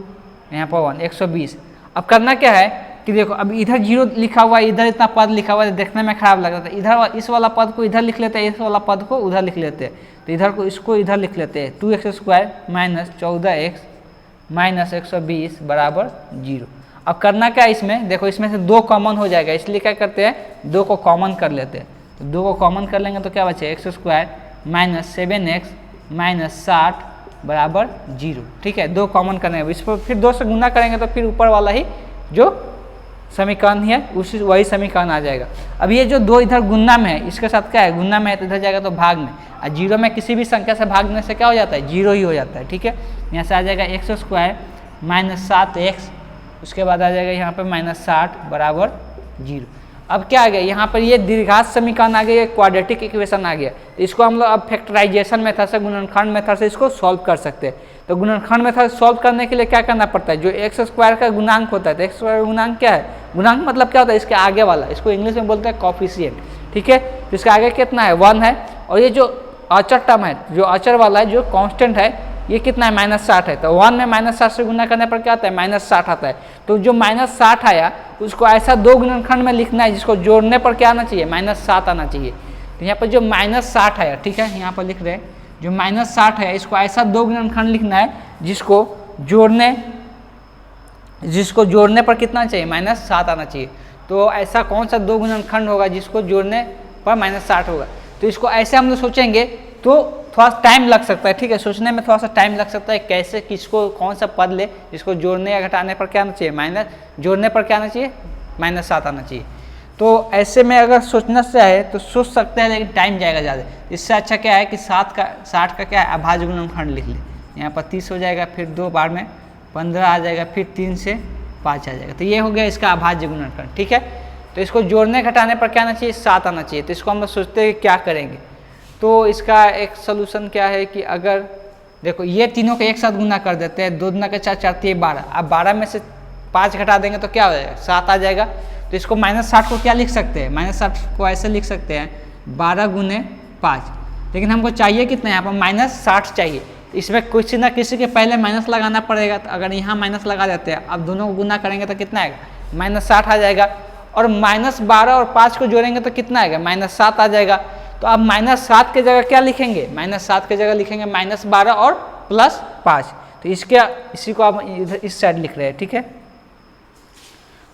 यहाँ पर 1, 120। अब करना क्या है कि देखो, अब इधर 0 लिखा हुआ है, इधर इतना पद लिखा हुआ है, देखने में खराब लग रहा था। इधर इस वाला पद को इधर लिख लेते हैं, इस वाला पद को उधर लिख लेते हैं, तो इधर को इसको इधर लिख लेते हैं, 2x² - 14x - 120 = 0। अब करना क्या है, इसमें देखो, इसमें से 2 कॉमन हो जाएगा, इसलिए क्या करते हैं, 2 को कॉमन कर लेते हैं। तो 2 को कॉमन कर लेंगे तो क्या बचे, x² - 7x - 60 = 0, ठीक है। 2 कॉमन करने, इस पर फिर 2 से गुना करेंगे तो फिर ऊपर वाला ही जो समीकरण है उसी वही समीकरण आ जाएगा। अब ये जो 2 इधर गुना में है, इसके साथ क्या है, गुना में है, तो इधर जाएगा तो भाग में, और 0 में किसी भी संख्या से भागने से क्या हो जाता है, 0 ही हो जाता है, ठीक है। यहाँ से आ जाएगा x² - 7x, उसके बाद आ जाएगा यहाँ पर -60 = 0। अब क्या आ गया, यहाँ पर ये द्विघात समीकरण आ गया, क्वाड्रेटिक इक्वेशन आ गया। तो इसको हम लोग अब फैक्टराइजेशन मेथड से, गुणनखंड मेथड से इसको सॉल्व कर सकते हैं। तो गुणनखंड मेथड सॉल्व करने के लिए क्या करना पड़ता है, जो x² का गुणांक होता है, तो x² का गुणांक क्या है, गुणांक मतलब क्या होता है, इसके आगे वाला, इसको इंग्लिश में बोलते हैं कोफिशिएंट, ठीक है। तो इसके आगे कितना है, 1 है, और ये जो अचर टर्म है, जो अचर वाला है, जो कांस्टेंट है, ये कितना है, -60 है। तो 1 में -60 से गुना करने पर क्या आता है, -60 आता है। तो जो -60 आया उसको ऐसा 2 गुणनखंड में लिखना है जिसको जोड़ने पर क्या आना चाहिए, -7 आना चाहिए। तो यहाँ पर जो -60 आया, ठीक है, यहाँ पर लिख रहे हैं, जो -60 है इसको ऐसा 2 गुणनखंड लिखना है जिसको जोड़ने पर कितना चाहिए, -7 आना चाहिए। तो ऐसा कौन सा 2 गुणनखंड होगा जिसको जोड़ने पर -60 होगा। तो इसको ऐसे हम लोग सोचेंगे तो थोड़ा सा टाइम लग सकता है, ठीक है, सोचने में थोड़ा सा टाइम लग सकता है, कैसे किसको कौन सा पद ले जिसको जोड़ने या घटाने पर क्या आना चाहिए, जोड़ने पर क्या आना चाहिए, -7 आना चाहिए। तो ऐसे में अगर सोचना से है तो सोच सकते हैं, लेकिन टाइम जाएगा ज़्यादा। इससे अच्छा क्या है कि 60 का क्या है, अभाज्य गुणनखंड लिख ले। यहाँ पर 30 हो जाएगा, फिर 2 बार में 15 आ जाएगा, फिर 3 से 5 आ जाएगा। तो ये हो गया इसका अभाज्य गुणनखंड, ठीक है। तो इसको जोड़ने घटाने पर क्या आना चाहिए, 7 आना चाहिए। तो इसको हम लोग सोचते हैं क्या करेंगे। तो इसका एक सोल्यूशन क्या है कि अगर देखो ये तीनों को एक साथ गुना कर देते हैं, 2 दूना के 4, 4 × 12। अब 12 में से 5 घटा देंगे तो क्या हो जाएगा, 7 आ जाएगा। तो इसको -60 को क्या लिख सकते हैं, -60 को ऐसे लिख सकते हैं 12 × 5। लेकिन हमको चाहिए कितना, यहाँ पर -60 चाहिए। तो इसमें किसी ना किसी के पहले माइनस लगाना पड़ेगा। तो अगर यहाँ माइनस लगा देते हैं, अब दोनों को गुना करेंगे तो कितना आएगा, -60 आ जाएगा। और -12 और 5 को जोड़ेंगे तो कितना आएगा, -7 आ जाएगा। तो अब -7 के जगह क्या लिखेंगे, -7 के जगह लिखेंगे -12 और +5। तो इसी को आप इधर इस साइड लिख रहे हैं, ठीक है।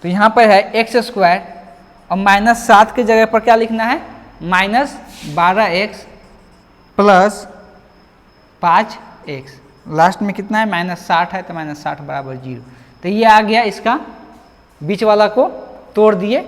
तो यहाँ पर है x² और -7 के जगह पर क्या लिखना है, -12x + 5x। लास्ट में कितना है, -60 है, तो -60 = 0। तो ये आ गया, इसका बीच वाला को तोड़ दिए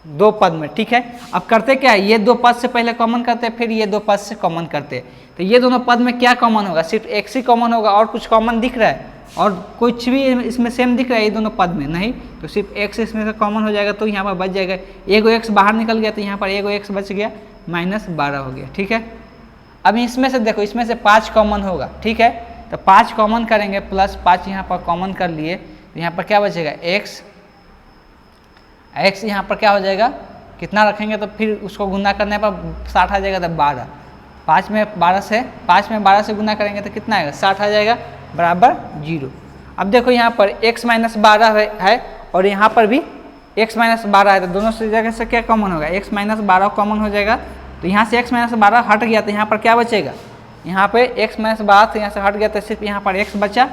दो पद में, ठीक है। अब करते क्या है, ये 2 पद से पहले कॉमन करते हैं, फिर ये 2 पद से कॉमन करते हैं। तो ये दोनों पद में क्या कॉमन होगा, सिर्फ x ही कॉमन होगा, और कुछ कॉमन दिख रहा है और कुछ भी इसमें सेम दिख रहा है ये दोनों पद में नहीं, तो सिर्फ x इसमें से कॉमन हो जाएगा। तो यहाँ पर बच जाएगा, एगो x बाहर निकल गया, तो यहाँ पर एगो x बच गया, -12 हो गया, ठीक है। अब इसमें से देखो, इसमें से 5 कॉमन होगा, ठीक है। तो 5 कॉमन करेंगे, +5 यहाँ पर कॉमन कर लिए, तो यहाँ पर क्या बचेगा, x यहाँ पर क्या हो जाएगा, कितना रखेंगे तो फिर उसको गुना करने पर 60 आ जाएगा, तो 12। 5 में 12 से गुना करेंगे तो कितना आएगा, 60 आ जाएगा, बराबर 0। अब देखो यहाँ पर x - 12 है और यहाँ पर भी x - 12 है, तो दोनों से जगह से क्या कॉमन होगा, x - 12 कॉमन हो जाएगा। तो यहाँ से x - 12 हट गया, तो यहाँ पर क्या बचेगा, यहाँ पे x - 12 से यहाँ से हट गया, तो सिर्फ यहाँ पर x बचा,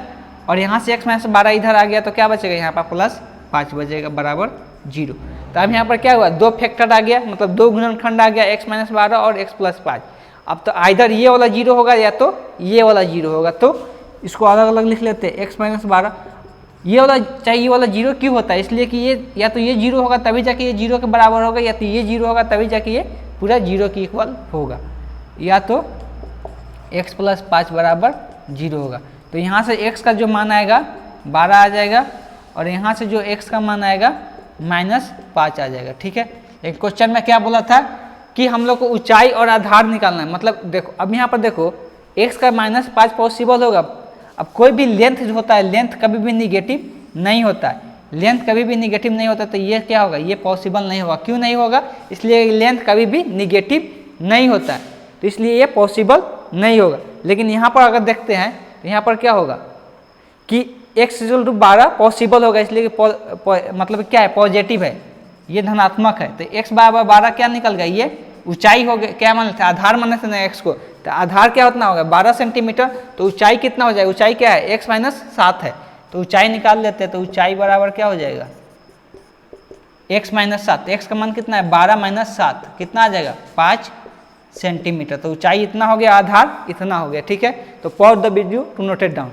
और यहाँ से x - 12 इधर आ गया, तो क्या बचेगा, यहाँ पर +5 बचेगा, बराबर 0। तो अब यहाँ पर क्या हुआ, 2 फैक्टर आ गया, मतलब 2 गुणनखंड आ गया, x - 12 और x + 5। अब तो इधर ये वाला 0 होगा या तो ये वाला 0 होगा, तो इसको अलग अलग लिख लेते हैं, x - 12। ये वाला चाहिए, ये वाला 0 क्यों होता है, इसलिए कि ये या तो ये 0 होगा तभी जाके ये 0 के बराबर होगा, या तो ये 0 होगा तभी जाके ये पूरा 0 के इक्वल होगा, या तो x + 5 बराबर 0 होगा। तो यहाँ से x का जो मान आएगा 12 आ जाएगा, और यहाँ से जो x का मान आएगा -5 आ जाएगा, ठीक है। एक क्वेश्चन में क्या बोला था कि हम लोग को ऊंचाई और आधार निकालना है, मतलब देखो अब यहाँ पर देखो x का -5 पॉसिबल होगा। अब कोई भी लेंथ जो होता है, लेंथ कभी भी निगेटिव नहीं होता है, लेंथ कभी भी निगेटिव नहीं होता, तो ये क्या होगा, ये पॉसिबल नहीं होगा। क्यों नहीं होगा, इसलिए लेंथ कभी भी निगेटिव नहीं होता है, तो इसलिए ये पॉसिबल नहीं होगा। लेकिन यहाँ पर अगर देखते हैं तो यहाँ पर क्या होगा कि x = 12 पॉसिबल होगा, इसलिए कि मतलब क्या है, पॉजिटिव है, ये धनात्मक है। तो x = 12 क्या निकल गया, ये ऊंचाई हो गया, क्या मानते हैं, आधार मानते हैं ना x को, तो आधार क्या उतना होगा, 12 सेंटीमीटर। तो ऊंचाई कितना हो जाएगा, ऊंचाई क्या है, x - 7 है, तो ऊंचाई निकाल लेते हैं। तो ऊंचाई बराबर क्या हो जाएगा, x - 7, x का मान कितना है, 12 - 7 कितना आ जाएगा, 5 सेंटीमीटर। तो ऊंचाई इतना हो गया, आधार इतना हो गया, ठीक है। तो pause the video to note it down.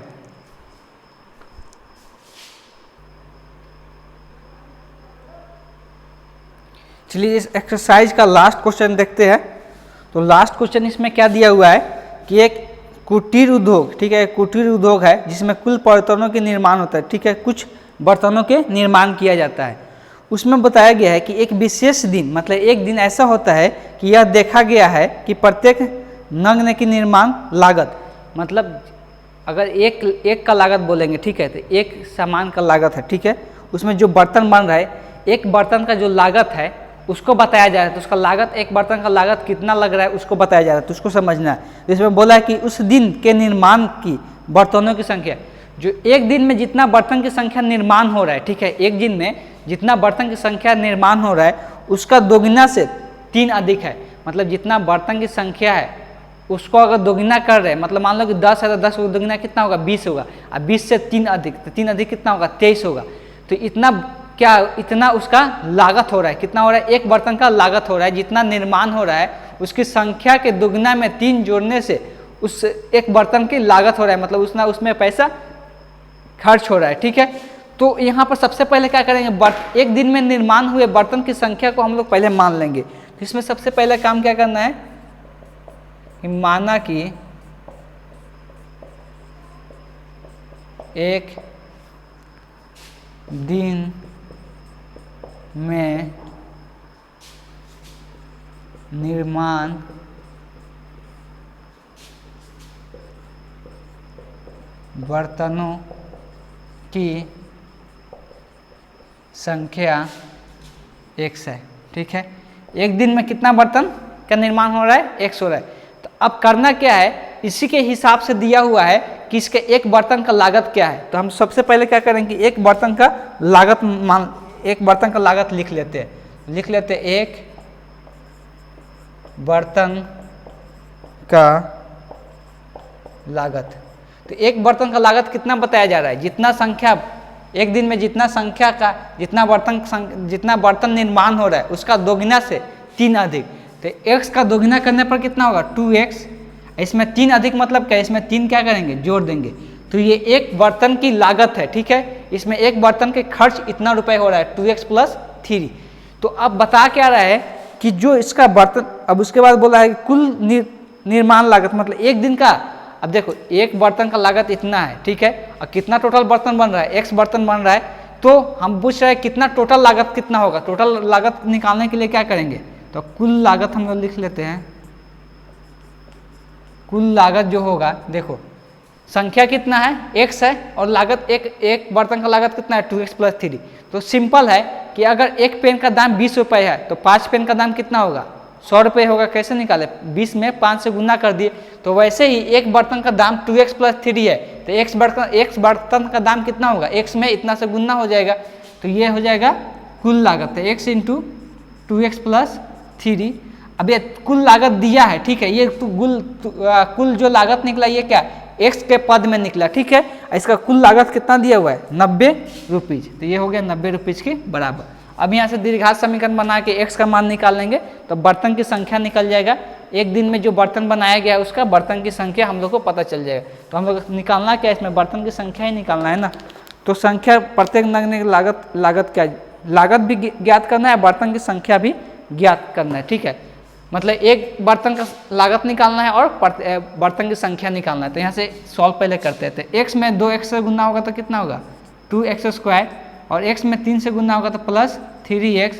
चलिए इस एक्सरसाइज का लास्ट क्वेश्चन देखते हैं। तो लास्ट क्वेश्चन इसमें क्या दिया हुआ है कि एक कुटीर उद्योग, ठीक है, कुटीर उद्योग है जिसमें कुल बर्तनों के निर्माण होता है, ठीक है, कुछ बर्तनों के निर्माण किया जाता है। उसमें बताया गया है कि एक विशेष दिन, मतलब एक दिन ऐसा होता है कि यह देखा गया है कि प्रत्येक नग्न की निर्माण लागत, मतलब अगर एक का लागत बोलेंगे, ठीक है, तो एक सामान का लागत है, ठीक है, उसमें जो बर्तन बन रहा है, एक बर्तन का जो लागत है उसको बताया जा रहा है। तो उसका लागत, एक बर्तन का लागत कितना लग रहा है उसको बताया जा रहा है, तो उसको समझना है। तो इसमें बोला है कि उस दिन के निर्माण की बर्तनों की संख्या, जो एक दिन में जितना बर्तन की संख्या निर्माण हो रहा है, ठीक है, एक दिन में जितना बर्तन की संख्या निर्माण हो रहा है उसका दोगुना से 3 अधिक है। मतलब जितना बर्तन की संख्या है उसको अगर दोगुना कर रहे हैं, मतलब मान लो कि 10 है तो 10 को दोगुना कितना होगा, 20 होगा, और 20 से 3 अधिक, तो 3 अधिक कितना होगा, 23 होगा। तो इतना उसका लागत हो रहा है, कितना हो रहा है, एक बर्तन का लागत हो रहा है, जितना निर्माण हो रहा है उसकी संख्या के दुगना में 3 जोड़ने से उस एक बर्तन की लागत हो रहा है, मतलब उसमें पैसा खर्च हो रहा है, ठीक है। तो यहाँ पर सबसे पहले क्या करेंगे, एक दिन में निर्माण हुए बर्तन की संख्या को हम लोग पहले मान लेंगे। तो इसमें सबसे पहले काम क्या करना है कि माना कि एक दिन में निर्माण बर्तनों की संख्या x है, ठीक है। एक दिन में कितना बर्तन का निर्माण हो रहा है, x हो रहा है। तो अब करना क्या है, इसी के हिसाब से दिया हुआ है कि इसके एक बर्तन का लागत क्या है। तो हम सबसे पहले क्या करेंगे, एक बर्तन का लागत लिख लेते हैं, एक बर्तन का लागत। तो एक बर्तन का लागत कितना बताया जा रहा है, जितना संख्या एक दिन में जितना बर्तन निर्माण हो रहा है उसका दोगुना से 3 अधिक। तो x का दोगुना करने पर कितना होगा 2x, इसमें 3 अधिक मतलब क्या, इसमें 3 क्या करेंगे जोड़ देंगे। तो ये एक बर्तन की लागत है, ठीक है। इसमें एक बर्तन के खर्च इतना रुपए हो रहा है 2x + 3। तो अब बता क्या रहा है कि जो इसका बर्तन, अब उसके बाद बोला है कि कुल निर्माण लागत मतलब एक दिन का। अब देखो एक बर्तन का लागत इतना है, ठीक है, और कितना टोटल बर्तन बन रहा है, x बर्तन बन रहा है। तो हम पूछ रहे हैं कितना टोटल लागत कितना होगा। टोटल लागत निकालने के लिए क्या करेंगे, तो कुल लागत हम लोग लिख लेते हैं। कुल लागत जो होगा, देखो संख्या कितना है x है और लागत एक बर्तन का लागत कितना है 2x + 3। तो सिंपल है कि अगर एक पेन का दाम 20 रुपये है तो 5 पेन का दाम कितना होगा 100 रुपये होगा। कैसे निकाले, 20 में 5 से गुना कर दिए। तो वैसे ही एक बर्तन का दाम 2x + 3 है तो एक बर्तन का दाम कितना होगा, x में इतना से गुना हो जाएगा। तो ये हो जाएगा कुल लागत है x × 2x + 3। अब ये कुल लागत दिया है, ठीक है। ये कुल जो लागत निकला ये क्या x के पद में निकला, ठीक है। इसका कुल लागत कितना दिया हुआ है 90 रुपीज। तो ये हो गया 90 रुपीज के बराबर। अब यहाँ से दीर्घात समीकरण बना के x का मान निकाल लेंगे तो बर्तन की संख्या निकल जाएगा। एक दिन में जो बर्तन बनाया गया है उसका बर्तन की संख्या हम लोग को पता चल जाएगा। तो हम लोग निकालना क्या है, इसमें बर्तन की संख्या ही निकालना है ना। तो संख्या प्रत्येक नगने की लागत क्या है, लागत भी ज्ञात करना है, बर्तन की संख्या भी ज्ञात करना है, ठीक है। मतलब एक बर्तन का लागत निकालना है और बर्तन की संख्या निकालना है। तो यहाँ से सॉल्व पहले करते हैं। तो x में 2x से गुना होगा तो कितना होगा 2x², और x में 3 से गुना होगा तो +3x।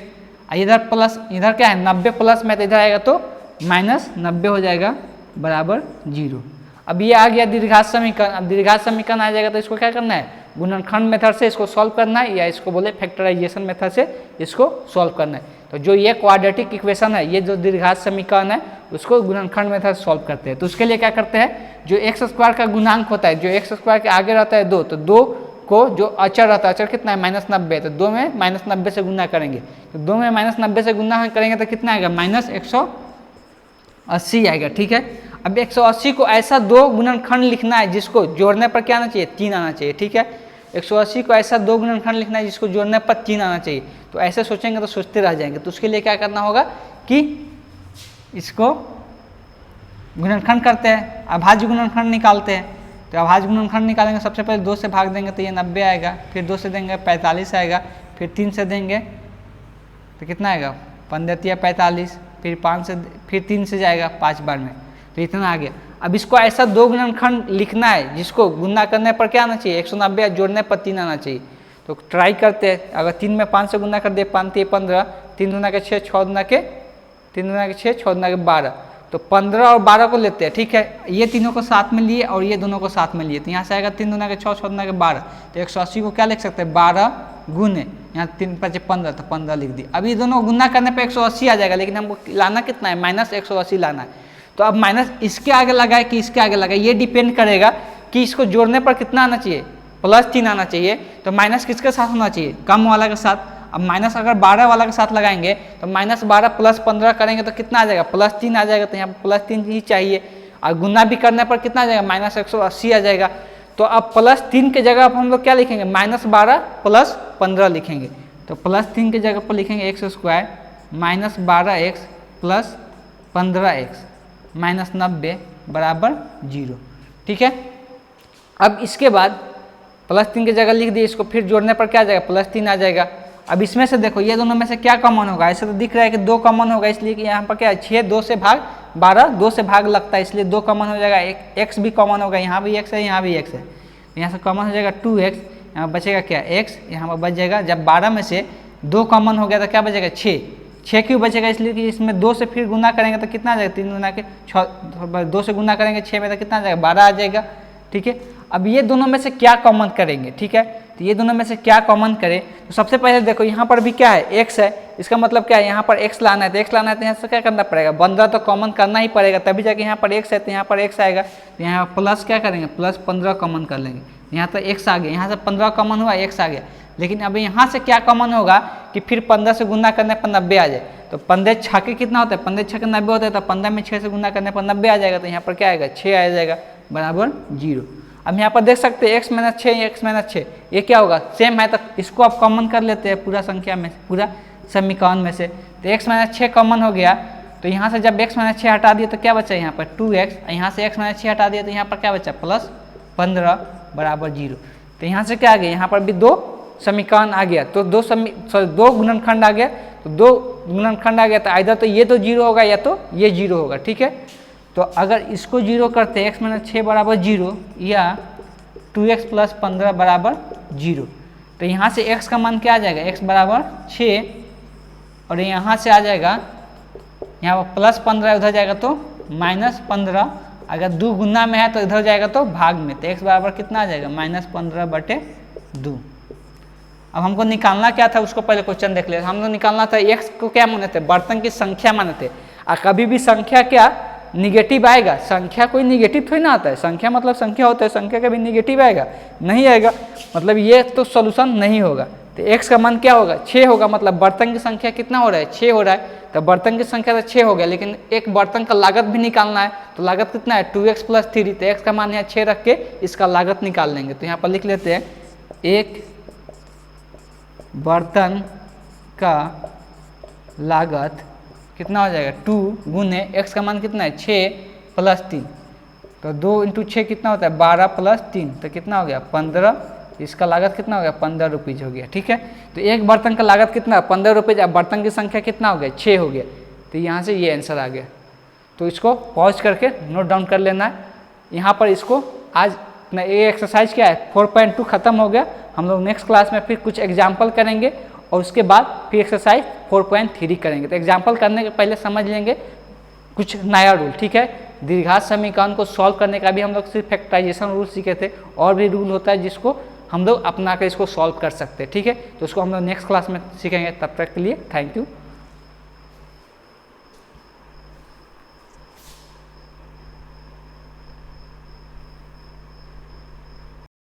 इधर क्या है 90 प्लस में, तो इधर आएगा तो -90 हो जाएगा बराबर 0। अब ये आ गया दीर्घात समीकरण। अब दीर्घात समीकरण आ जाएगा तो इसको क्या करना है, गुणनखंड मेथड से इसको सॉल्व करना है, या इसको बोले फैक्टराइजेशन मेथड से इसको सॉल्व करना है। तो जो ये क्वाड्रेटिक इक्वेशन है, ये जो दीर्घात समीकरण है, उसको गुणनखंड मेथड से सॉल्व करते हैं। तो उसके लिए क्या करते हैं, जो x² का गुणांक होता है, जो x² के आगे रहता है 2, तो 2 को जो अचर रहता है, अचर कितना है -90, तो 2 में -90 से गुना करेंगे। तो 2 में -90 से गुना करेंगे तो कितना आएगा -180 आएगा, ठीक है। अब 180 को ऐसा 2 गुणनखंड लिखना है जिसको जोड़ने पर क्या आना चाहिए 3 आना चाहिए, ठीक है। 180 को ऐसा 2 गुणनखंड लिखना है जिसको जोड़ने पर 3 आना चाहिए। तो ऐसे सोचेंगे तो सोचते रह जाएंगे। तो उसके लिए क्या करना होगा कि इसको गुणनखंड करते हैं, अभाज्य गुणनखंड निकालते हैं। तो अभाज्य गुणनखंड निकालेंगे, सबसे पहले 2 से भाग देंगे तो ये 90 आएगा, फिर 2 से देंगे 45 आएगा, फिर 3 से देंगे तो कितना आएगा 15 × 45, फिर 3 से जाएगा 5 बार में, तो इतना आ गया। अब इसको ऐसा 2 गुणनखंड लिखना है जिसको गुना करने पर क्या आना चाहिए 190, जोड़ने पर 3 आना चाहिए। तो ट्राई करते हैं। अगर 3 में 5 से गुना कर दे 5 × 15, 3 दूना के 6, 6 दूना के 12, तो 15 और 12 को लेते हैं, ठीक है। ये तीनों को साथ में लिए और ये दोनों को साथ में लिए, तो यहाँ से आएगा 3 दूना के 6, 6 दूना के 12। तो 180 को क्या लिख सकते हैं 12 गुने, यहाँ 3 × 5 = 15, तो 15 लिख दिए। अब ये दोनों गुना करने पे 180 आ जाएगा, लेकिन हमको लाना कितना है -180 लाना है। तो अब माइनस इसके आगे लगाए कि इसके आगे लगाए, ये डिपेंड करेगा कि इसको जोड़ने पर कितना आना चाहिए +3 आना चाहिए। तो माइनस किसके साथ होना चाहिए, कम वाला के साथ। अब माइनस अगर 12 वाला के साथ लगाएंगे तो -12 + 15 करेंगे तो कितना आ जाएगा +3 आ जाएगा। तो यहाँ +3 ही चाहिए, और गुना भी करने पर कितना आ जाएगा -180 आ जाएगा। तो अब +3 के जगह पर हम लोग क्या लिखेंगे -12 + 15 लिखेंगे। तो +3 के जगह पर लिखेंगे x² -12x + 15x -90 बराबर 0, ठीक है। अब इसके बाद +3 की जगह लिख दिए, इसको फिर जोड़ने पर क्या आ जाएगा +3 आ जाएगा। अब इसमें से देखो ये दोनों में से क्या कॉमन होगा, ऐसे तो दिख रहा है कि 2 कॉमन होगा, इसलिए कि यहाँ पर क्या है 6 2 से भाग 12 2 से भाग लगता है, इसलिए 2 कॉमन हो जाएगा। एक x भी कॉमन होगा, यहाँ भी x है यहाँ भी x है, यहाँ से कॉमन हो जाएगा 2x, यहाँ बचेगा क्या x, यहाँ पर बच जाएगा। जब 12 में से 2 कॉमन हो गया तो क्या बचेगा 6 क्यों बचेगा, इसलिए कि इसमें 2 से फिर गुना करेंगे तो कितना आ जाएगा 3 गुना के 6, 2 से गुना करेंगे 6 में तो कितना आ जाएगा 12 आ जाएगा, ठीक है। अब ये दोनों में से क्या कॉमन करेंगे, ठीक है। तो ये दोनों में से क्या कॉमन करें। तो सबसे पहले देखो यहाँ पर भी क्या है, x है, इसका मतलब क्या है, यहाँ पर x लाना है, तो x लाना है तो यहाँ से क्या करना पड़ेगा, 15 तो कॉमन करना ही पड़ेगा, तभी जाके यहाँ पर x है तो यहाँ पर x आएगा। तो यहाँ प्लस क्या करेंगे, प्लस 15 कॉमन कर लेंगे, यहाँ तो x आ गया, यहाँ से 15 कॉमन हुआ, x आ गया। लेकिन अभी यहाँ से क्या कॉमन होगा कि फिर 15 से गुना करने पर 90 आ जाए, तो 15 छक्के कितना होता है, 15 छक्के 90 होता है, तो 15 में 6 से गुना करने पर 90 आ जाएगा, तो यहाँ पर क्या आएगा, 6 आ जाएगा बराबर 0। अब यहाँ पर देख सकते हैं x माइनस 6, x माइनस 6, ये क्या होगा, सेम है, तो इसको आप कॉमन कर लेते हैं पूरा संख्या में, पूरा समीकरण में से। तो x माइनस 6 कॉमन हो गया, तो यहाँ से जब x माइनस 6 हटा दिए तो क्या बचा यहाँ पर 2x, यहाँ से x माइनस 6 हटा दिए तो यहाँ पर क्या बचा प्लस 15 बराबर 0। तो यहाँ से क्या आ गया, यहाँ पर भी दो समीकरण आ गया, तो दो गुणनखंड आ गया, तो दो गुणनखंड आ गया, तो आइदर तो ये तो 0 होगा या तो ये 0 होगा, ठीक है। तो अगर इसको 0 करते हैं x माइनस 6 बराबर 0 या 2x प्लस 15 बराबर 0, तो यहाँ से x का मान क्या आ जाएगा, x बराबर 6, और यहाँ से आ जाएगा, यहाँ पर प्लस 15 उधर जाएगा तो माइनस 15, अगर 2 गुना में है तो इधर जाएगा तो भाग में, तो x बराबर कितना आ जाएगा माइनस 15/2। अब हमको निकालना क्या था, उसको पहले क्वेश्चन देख ले। हम लोग निकालना था x को क्या माने थे, बर्तन की संख्या माने थे, और कभी भी संख्या क्या निगेटिव आएगा, संख्या कोई निगेटिव थोड़ी ना आता है, संख्या मतलब संख्या होता है, संख्या कभी निगेटिव आएगा नहीं आएगा, मतलब ये तो सोल्यूशन नहीं होगा। तो x का मान क्या होगा 6 होगा, मतलब बर्तन की संख्या कितना हो रहा है 6 हो रहा है, तो बर्तन की संख्या तो 6 हो गया, लेकिन एक बर्तन का लागत भी निकालना है, तो लागत कितना है 2x प्लस 3, तो x का मान यहाँ 6 रख के इसका लागत निकाल लेंगे। तो यहाँ पर लिख लेते हैं, एक बर्तन का लागत कितना हो जाएगा 2 गुने x का मान कितना है 6 प्लस 3, तो 2 इंटू 6 कितना होता है 12 प्लस 3, तो कितना हो गया 15, इसका लागत कितना हो गया 15 रुपीज़ हो गया, ठीक है। तो एक बर्तन का लागत कितना 15 रुपीज़, अब बर्तन की संख्या कितना हो गया 6 हो गया, तो यहाँ से ये आंसर आ गया। तो इसको पॉज करके नोट डाउन कर लेना है। यहाँ पर इसको आज ये एक्सरसाइज क्या है 4.2 खत्म हो गया, हम लोग नेक्स्ट क्लास में फिर कुछ एग्जाम्पल करेंगे और उसके बाद फिर एक्सरसाइज 4.3 करेंगे। तो एग्जाम्पल करने के पहले समझ लेंगे कुछ नया रूल, ठीक है। दीर्घात समीकरण को सॉल्व करने का भी हम लोग सिर्फ फैक्टराइजेशन रूल सीखे थे, और भी रूल होता है जिसको हम लोग अपना कर इसको सॉल्व कर सकते हैं, ठीक है। तो उसको हम लोग नेक्स्ट क्लास में सीखेंगे, तब तक के लिए थैंक यू।